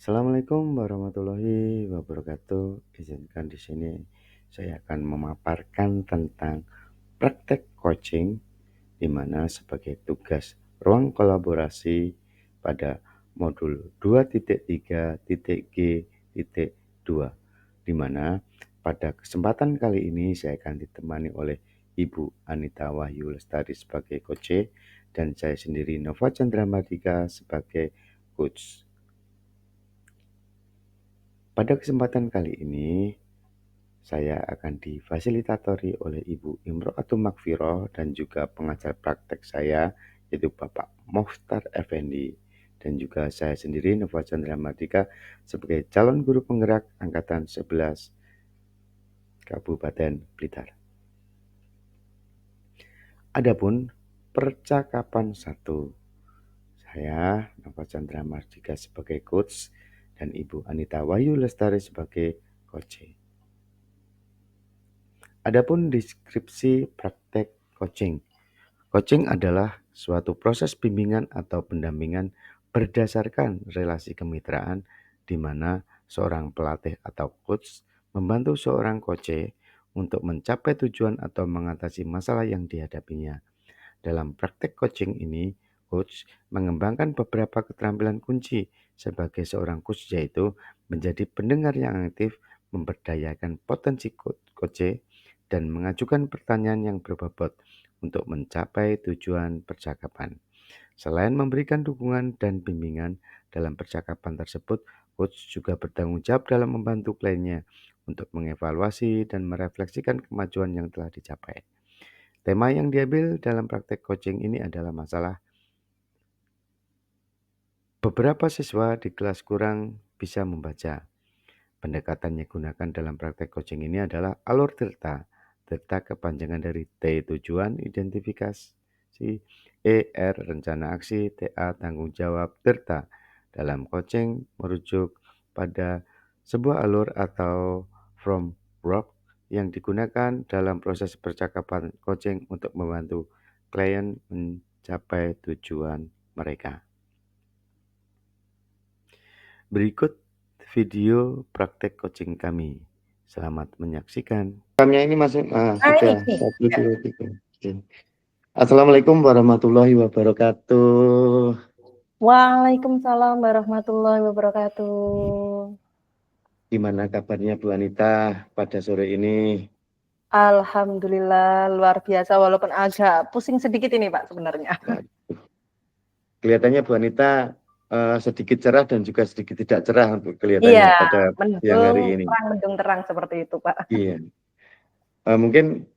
Assalamualaikum warahmatullahi wabarakatuh. Izinkan di sini saya akan memaparkan tentang praktek coaching di mana sebagai tugas ruang kolaborasi pada modul 2.3.G.2 di mana pada kesempatan kali ini saya akan ditemani oleh Ibu Anita Wahyu Lestari sebagai coach dan saya sendiri Nova Chandra Mardika sebagai coach. Pada kesempatan kali ini, saya akan difasilitatori oleh Ibu Imro'atul Makfiroh dan juga pengajar praktek saya, yaitu Bapak Mohtar Effendi. Dan juga saya sendiri, Nova Chandra Mardika, sebagai calon guru penggerak Angkatan 11 Kabupaten Blitar. Adapun percakapan 1, saya, Nova Chandra Mardika sebagai coach, dan Ibu Anita Wahyu Lestari sebagai coach. Adapun deskripsi praktek coaching. Coaching adalah suatu proses bimbingan atau pendampingan berdasarkan relasi kemitraan di mana seorang pelatih atau coach membantu seorang coach untuk mencapai tujuan atau mengatasi masalah yang dihadapinya. Dalam praktek coaching ini, coach mengembangkan beberapa keterampilan kunci sebagai seorang coach, yaitu menjadi pendengar yang aktif, memberdayakan potensi coach, dan mengajukan pertanyaan yang berbobot untuk mencapai tujuan percakapan. Selain memberikan dukungan dan bimbingan dalam percakapan tersebut, coach juga bertanggung jawab dalam membantu kliennya untuk mengevaluasi dan merefleksikan kemajuan yang telah dicapai. Tema yang diambil dalam praktek coaching ini adalah masalah beberapa siswa di kelas kurang bisa membaca. Pendekatan yang digunakan dalam praktek coaching ini adalah alur delta. Delta kepanjangan dari T tujuan identifikasi, R rencana aksi, TA tanggung jawab. Delta dalam coaching merujuk pada sebuah alur atau framework yang digunakan dalam proses percakapan coaching untuk membantu klien mencapai tujuan mereka. Berikut video praktek coaching kami. Selamat menyaksikan. Programnya ini masuk sudah Ini. 1, 2, 3. Assalamualaikum warahmatullahi wabarakatuh. Waalaikumsalam warahmatullahi wabarakatuh. Gimana kabarnya Bu Anita pada sore ini? Alhamdulillah luar biasa, walaupun agak pusing sedikit ini Pak sebenarnya. Kelihatannya Bu Anita sedikit cerah dan juga sedikit tidak cerah untuk kelihatannya pada siang hari ini. Mendung terang seperti itu Pak. Iya. Mungkin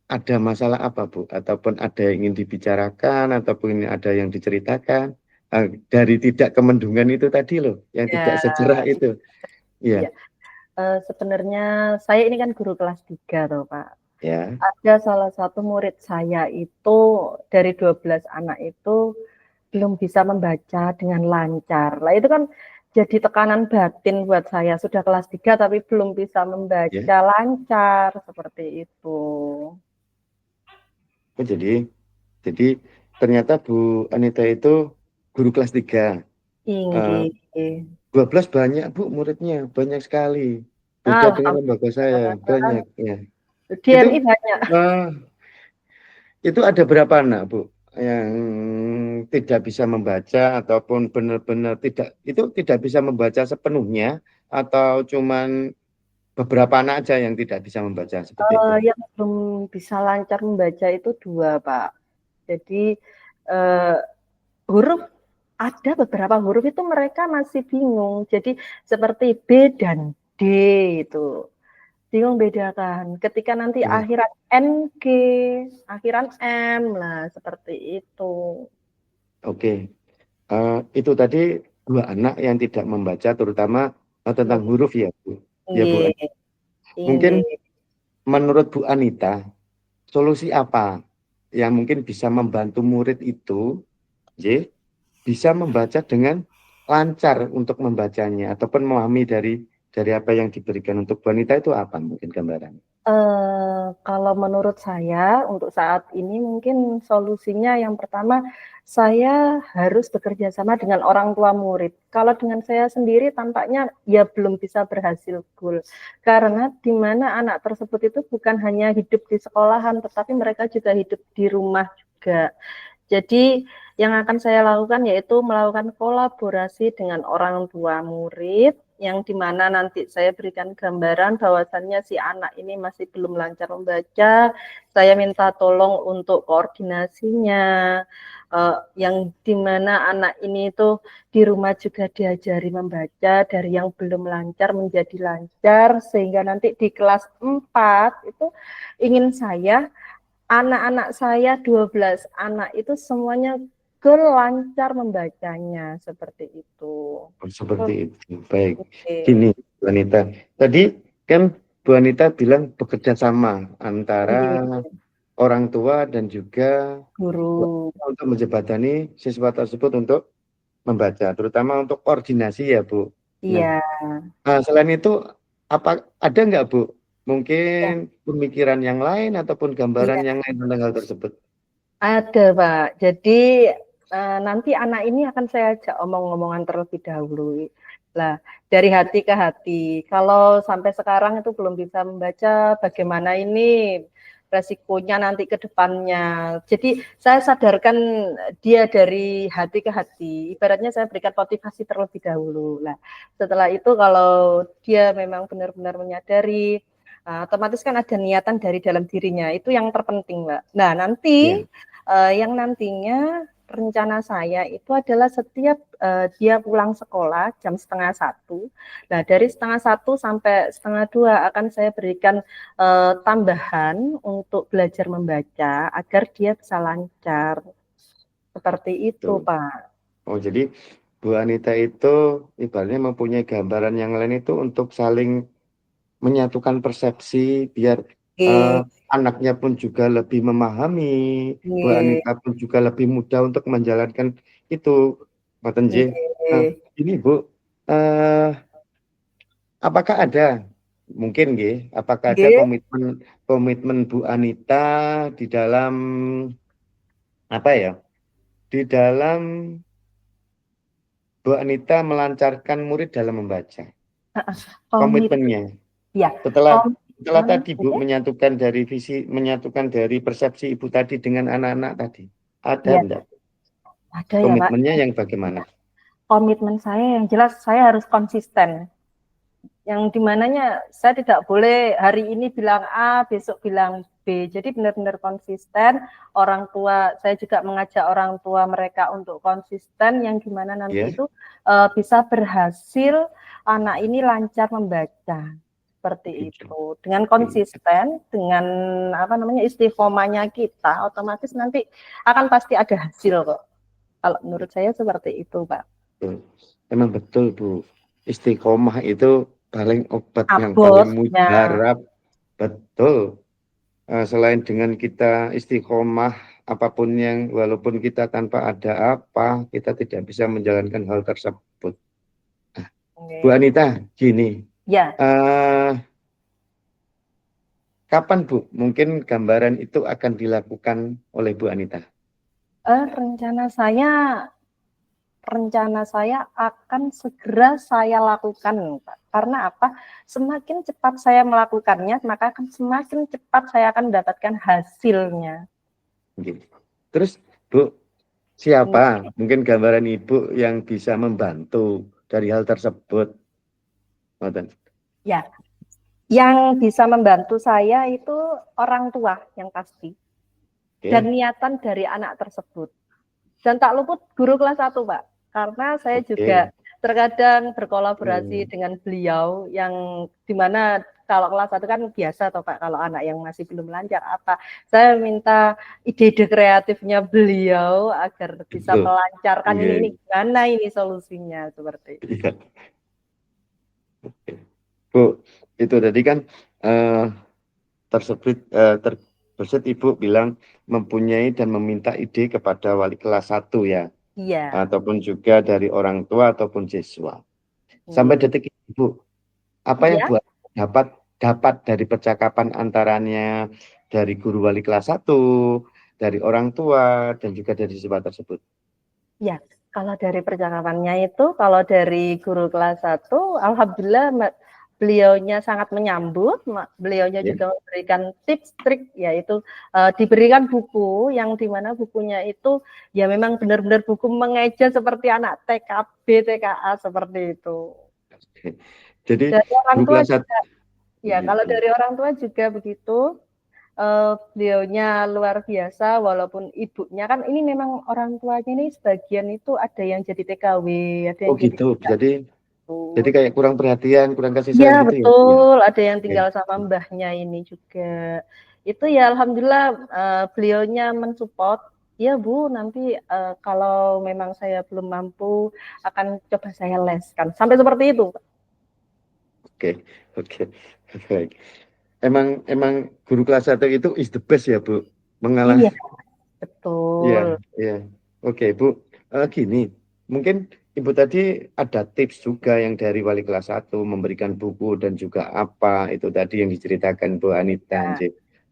ada masalah apa Bu? Ataupun ada yang ingin dibicarakan ataupun ada yang diceritakan dari tidak kemendungan itu tadi loh, yang tidak secerah itu. Iya. Sebenarnya saya ini kan guru kelas 3 tuh Pak. Ya. Ada salah satu murid saya itu dari 12 anak itu belum bisa membaca dengan lancar. Lah itu kan jadi tekanan batin buat saya. Sudah kelas 3 tapi belum bisa membaca lancar seperti itu. Oh, jadi ternyata Bu Anita itu guru kelas 3. Tinggi. 12 banyak Bu muridnya, banyak sekali. Beda dengan lembaga saya, banyak ya. DMI banyak. Itu ada berapa anak Bu yang tidak bisa membaca ataupun benar-benar tidak bisa membaca sepenuhnya atau cuman beberapa anak aja yang tidak bisa membaca seperti itu? Yang belum bisa lancar membaca itu 2 Pak. Jadi huruf ada beberapa huruf itu mereka masih bingung. Jadi seperti B dan D itu. Bingung bedakan. Ketika nanti akhiran NG, akhiran M, lah seperti itu. Oke. Itu tadi 2 anak yang tidak membaca terutama tentang huruf ya Bu. Ya Bu. Mungkin menurut Bu Anita, solusi apa yang mungkin bisa membantu murid itu bisa membaca dengan lancar untuk membacanya ataupun memahami dari dari apa yang diberikan untuk Bu Anita itu apa mungkin gambaran? Kalau menurut saya untuk saat ini mungkin solusinya yang pertama, saya harus bekerja sama dengan orang tua murid. Kalau dengan saya sendiri tampaknya ya belum bisa berhasil goal. Karena di mana anak tersebut itu bukan hanya hidup di sekolahan, tetapi mereka juga hidup di rumah juga. Jadi yang akan saya lakukan yaitu melakukan kolaborasi dengan orang tua murid, yang dimana nanti saya berikan gambaran bahwasannya si anak ini masih belum lancar membaca, saya minta tolong untuk koordinasinya, yang dimana anak ini itu di rumah juga diajari membaca dari yang belum lancar menjadi lancar, sehingga nanti di kelas 4 itu ingin saya anak-anak saya 12 anak itu semuanya lancar membacanya seperti itu. Seperti itu. Baik. Oke. Gini, Bu Anita. Tadi kan Bu Anita bilang bekerja sama antara Iya, orang tua dan juga guru. untuk menjembatani siswa tersebut untuk membaca, terutama untuk koordinasi ya, Bu. Nah, Iya. selain itu ada nggak, Bu, Ya, mungkin pemikiran yang lain ataupun gambaran iya. yang lain tentang hal tersebut? Ada, Pak. Jadi nanti anak ini akan saya ajak omong-omongan terlebih dahulu. Lah, dari hati ke hati. Kalau sampai sekarang itu belum bisa membaca, bagaimana ini resikonya nanti ke depannya. Jadi saya sadarkan dia dari hati ke hati. Ibaratnya saya berikan motivasi terlebih dahulu. Lah, setelah itu kalau dia memang benar-benar menyadari, otomatis kan ada niatan dari dalam dirinya. Itu yang terpenting, Mbak. Nah, nanti Ya. yang nantinya rencana saya itu adalah setiap dia pulang sekolah jam 12:30. Nah, dari 12:30 sampai 12:30 akan saya berikan tambahan untuk belajar membaca agar dia bisa lancar. Seperti itu, Tuh. Pak. Oh, jadi Bu Anita itu ibaratnya mempunyai gambaran yang lain itu untuk saling menyatukan persepsi biar eh, Oke, anaknya pun juga lebih memahami, Bu oke, Anita pun juga lebih mudah untuk menjalankan itu. Ngoten nggih. Nah, oke. ini Bu, eh, apakah ada mungkin nggih, apakah ada Oke. komitmen komitmen Bu Anita di dalam apa ya? Di dalam Bu Anita melancarkan murid dalam membaca. Komitmen, Komitmennya. ya, Setelah komitmen, tadi Bu oke. menyatukan dari persepsi Ibu tadi dengan anak-anak tadi. Ada Ya, enggak? ada ya, Pak. Komitmennya yang bagaimana? Komitmen saya yang jelas saya harus konsisten. Yang dimananya saya tidak boleh hari ini bilang A, besok bilang B. Jadi benar-benar konsisten. Orang tua, saya juga mengajak orang tua mereka untuk konsisten, yang gimana nanti Ya, itu bisa berhasil anak ini lancar membaca. Seperti gitu. itu. Dengan Iya, konsisten, dengan apa namanya istiqomahnya kita, otomatis nanti akan pasti ada hasil kok. Kalau menurut saya seperti itu, Pak. betul. Emang betul Bu. Istiqomah itu paling obat yang paling Abotnya. mujarab. Betul. Selain dengan kita istiqomah apapun yang walaupun kita tanpa ada apa, kita tidak bisa menjalankan hal tersebut. Bu Oke. Anita, gini. Ya, eh Kapan Bu? Mungkin gambaran itu akan dilakukan oleh Bu Anita. eh, rencana saya rencana saya akan segera saya lakukan, Pak. Karena apa? Semakin cepat saya melakukannya, maka akan semakin cepat saya akan mendapatkan hasilnya. Gitu. Terus Bu, siapa mungkin gambaran Ibu yang bisa membantu dari hal tersebut? Ngoten. Ya, yang bisa membantu saya itu orang tua yang pasti, dan Oke, niatan dari anak tersebut. Dan tak luput guru kelas 1, Pak. Karena saya juga oke. terkadang berkolaborasi Hmm, dengan beliau, yang dimana kalau kelas 1 kan biasa toh Pak, kalau anak yang masih belum lancar apa. Saya minta ide-ide kreatifnya beliau agar bisa itu. melancarkan ini Oke. gimana ini solusinya seperti itu. Iya. Bu, itu tadi kan eh, terbesit Ibu bilang mempunyai dan meminta ide kepada wali kelas 1 ya, Iya. ataupun juga dari orang tua ataupun siswa. Sampai Iya. detik ini, Bu, Apa yang Iya, Bu dapat dapat dari percakapan antaranya dari guru wali kelas 1, dari orang tua, dan juga dari siswa tersebut? ya. Kalau dari percakapannya itu, kalau dari guru kelas 1, alhamdulillah beliaunya sangat menyambut, beliaunya Ya. juga memberikan tips trik, yaitu diberikan buku yang dimana bukunya itu ya memang benar-benar buku mengeja seperti anak TKB, TKA seperti itu. Jadi Dari orang guru tua kelas 1 juga, ya kalau gitu. dari orang tua juga begitu. Beliaunya luar biasa walaupun ibunya kan ini memang orang tuanya ini sebagian itu ada yang jadi TKW, ada Oh yang jadi gitu. Jadi direktur. kayak kurang perhatian, kurang kasih Iya sayang gitu ya, Bu ya? betul, ada yang Oke. tinggal sama mbahnya ini juga. Itu ya alhamdulillah beliaunya mensupport. Ya Bu, nanti kalau memang saya belum mampu akan coba saya leskan. Sampai seperti itu. Oke, oke, baik. Emang emang guru kelas 1 itu is the best ya, Bu? Mengalah, Iya, iya, betul. iya. Oke, Bu. Gini, mungkin Ibu tadi ada tips juga yang dari wali kelas 1 memberikan buku dan juga apa itu tadi yang diceritakan Bu Anita. Nah,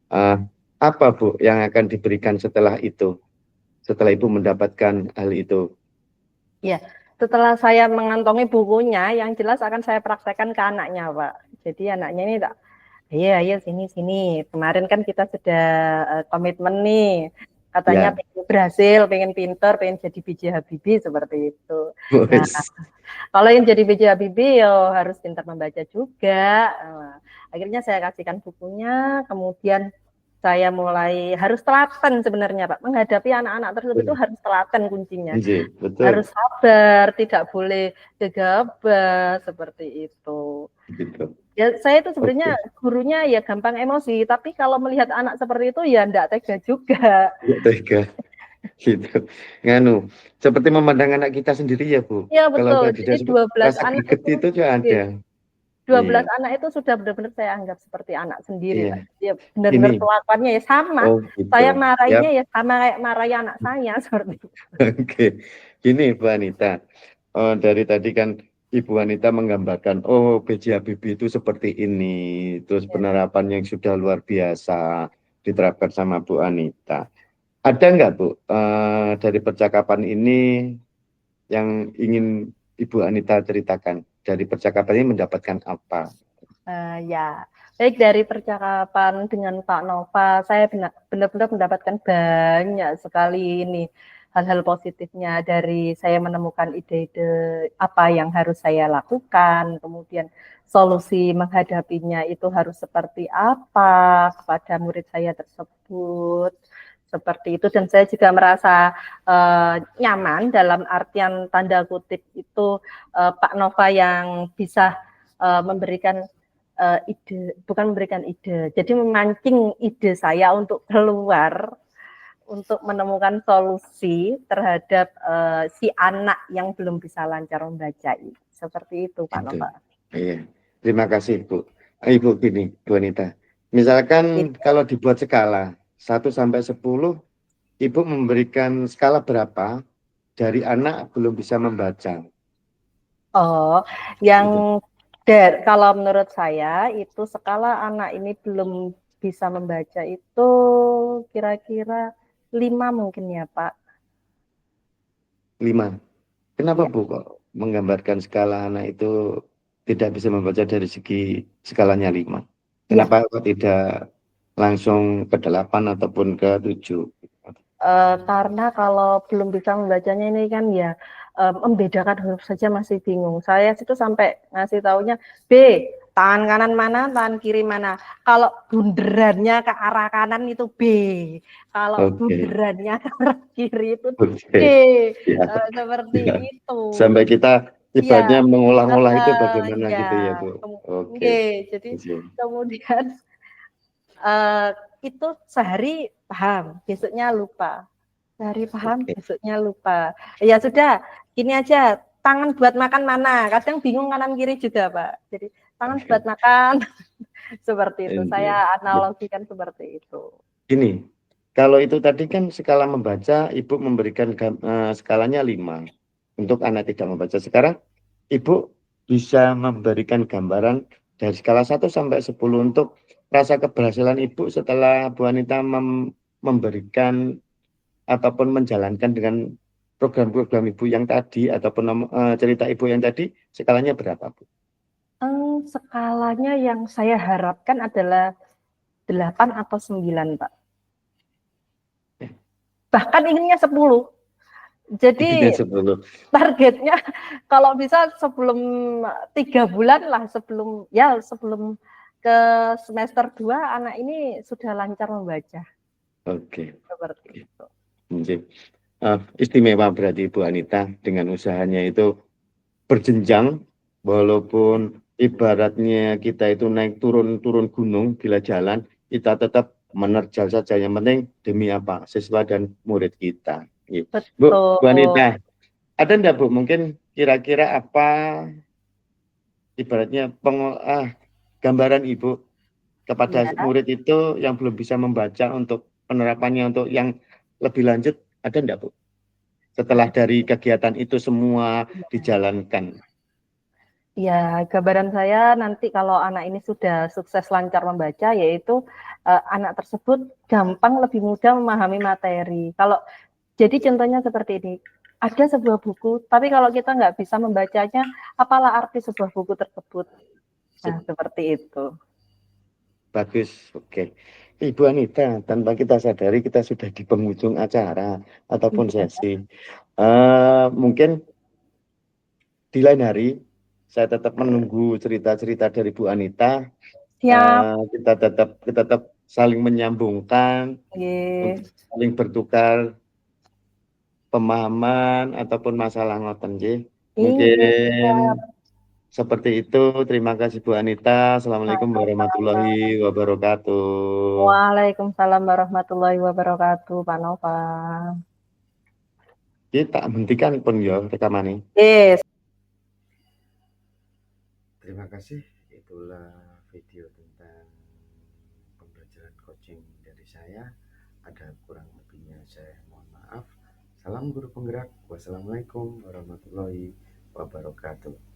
Eh, apa Bu yang akan diberikan setelah itu? Setelah Ibu mendapatkan hal itu? ya, setelah saya mengantongi bukunya, yang jelas akan saya praktekkan ke anaknya, Pak. Jadi anaknya ini tak, iya, ayo sini sini. Kemarin kan kita sudah komitmen nih, katanya Ya, pengen berhasil, pengen pinter, pengen jadi B.J. Habibie seperti itu. Nah, bos. kalau yang jadi B.J. Habibie, yo harus pintar membaca juga. Nah, akhirnya saya kasihkan bukunya, kemudian saya mulai harus telaten sebenarnya, Pak. Menghadapi anak-anak tersebut itu harus telaten kuncinya. Iya, Harus betul. sabar, tidak boleh gegabah, seperti itu. Gitu. Ya, saya itu sebenarnya Oke. gurunya ya gampang emosi, tapi kalau melihat anak seperti itu ya enggak tega juga. Nggak tega. Gitu. Nganu, seperti memandang anak kita sendiri ya, Bu. Ya Kalau betul, tadi jadi disebut 12 rasa anak greget itu itu juga ada. 12 Iya, anak itu sudah benar-benar saya anggap seperti anak sendiri, iya. Pak. Ya benar-benar Ini, kelakuannya ya sama. oh gitu. Saya Ya, marahinnya ya sama kayak marahi anak saya seperti itu. oke. Gini, Bu Anita. Dari tadi kan Ibu Anita menggambarkan, oh B.J. Habibie itu seperti ini. Terus Ya. penerapan yang sudah luar biasa diterapkan sama Bu Anita. Ada nggak, Bu, dari percakapan ini yang ingin Ibu Anita ceritakan? Dari percakapan ini mendapatkan apa? Ya, baik dari percakapan dengan Pak Nova, saya benar-benar mendapatkan banyak sekali ini hal-hal positifnya dari saya menemukan ide-ide apa yang harus saya lakukan, kemudian solusi menghadapinya itu harus seperti apa kepada murid saya tersebut, seperti itu. Dan saya juga merasa nyaman dalam artian tanda kutip itu Pak Nova yang bisa memberikan ide, bukan memberikan ide, jadi memancing ide saya untuk keluar, untuk menemukan solusi terhadap si anak yang belum bisa lancar membaca. Seperti itu, Pak Itu. Nova. Iya. Terima kasih, Bu. Ibu gini, Bu Anita. Misalkan kalau dibuat skala 1 sampai 10, Ibu memberikan skala berapa dari anak belum bisa membaca? Oh, yang Gitu. kalau menurut saya itu skala anak ini belum bisa membaca itu kira-kira 5 mungkin ya, Pak. 5. Kenapa, Iya. Bu, kok menggambarkan skala anak itu tidak bisa membaca dari segi skalanya 5? Iya, Kenapa kok tidak langsung ke 8 ataupun ke 7? karena kalau belum bisa membacanya ini kan ya membedakan huruf saja masih bingung. Saya itu sampai ngasih taunya B, tangan kanan mana, tangan kiri mana. Kalau bunderannya ke arah kanan itu B, kalau Oke, bunderannya ke arah kiri itu C, oke. Ya, seperti ya. itu. Sampai kita Iya, ibaratnya mengolah-ngolah itu bagaimana ya. gitu ya, Bu. Oke. Jadi Iya. kemudian uh, itu sehari paham, besoknya lupa. Sehari paham, Oke. besoknya lupa. Ya sudah, gini aja, tangan buat makan mana? Kadang bingung kanan kiri juga, Pak. Jadi tangan buat Oke. makan, seperti itu. Iya. Saya analogikan seperti itu. Gini, kalau itu tadi kan skala membaca, Ibu memberikan skalanya 5 untuk anak tidak membaca. Sekarang Ibu bisa memberikan gambaran dari skala 1 sampai 10 untuk rasa keberhasilan Ibu setelah Bu Anita memberikan ataupun menjalankan dengan program-program Ibu yang tadi ataupun cerita Ibu yang tadi, skalanya berapa, Bu? Skalanya yang saya harapkan adalah 8 atau 9, Pak. Bahkan inginnya 10. Jadi 10. targetnya kalau bisa sebelum 3 bulan lah, sebelum ke semester 2 anak ini sudah lancar membaca. Oke. Seperti itu. Istimewa berarti Bu Anita dengan usahanya itu berjenjang, walaupun ibaratnya kita itu naik turun gunung bila jalan, kita tetap menerjal saja. Yang penting demi apa? Siswa dan murid kita. Bu Betul. Anita, ada enggak Bu mungkin kira-kira apa ibaratnya gambaran Ibu kepada Ya. murid itu yang belum bisa membaca untuk penerapannya untuk yang lebih lanjut, ada enggak Bu? Setelah dari kegiatan itu semua dijalankan. Ya, gambaran saya nanti kalau anak ini sudah sukses lancar membaca, yaitu anak tersebut gampang lebih mudah memahami materi. Jadi contohnya seperti ini, ada sebuah buku, tapi kalau kita nggak bisa membacanya, apalah arti sebuah buku tersebut? Nah, seperti itu. Bagus, oke. Ibu Anita, tanpa kita sadari kita sudah di penghujung acara ataupun sesi. Mungkin di lain hari saya tetap menunggu cerita-cerita dari Bu Anita. Siap. Kita tetap saling menyambungkan untuk saling bertukar pemahaman ataupun masalah ngoten nggih. Mungkin seperti itu. Terima kasih Bu Anita. Assalamualaikum warahmatullahi wabarakatuh. Waalaikumsalam warahmatullahi wabarakatuh, Pak Nova. Kita hentikan pun ya rekamannya. Yes. Terima kasih. Itulah video tentang pembelajaran coaching dari saya. Ada kurang lebihnya saya mohon maaf. Salam guru penggerak. Wassalamualaikum warahmatullahi wabarakatuh.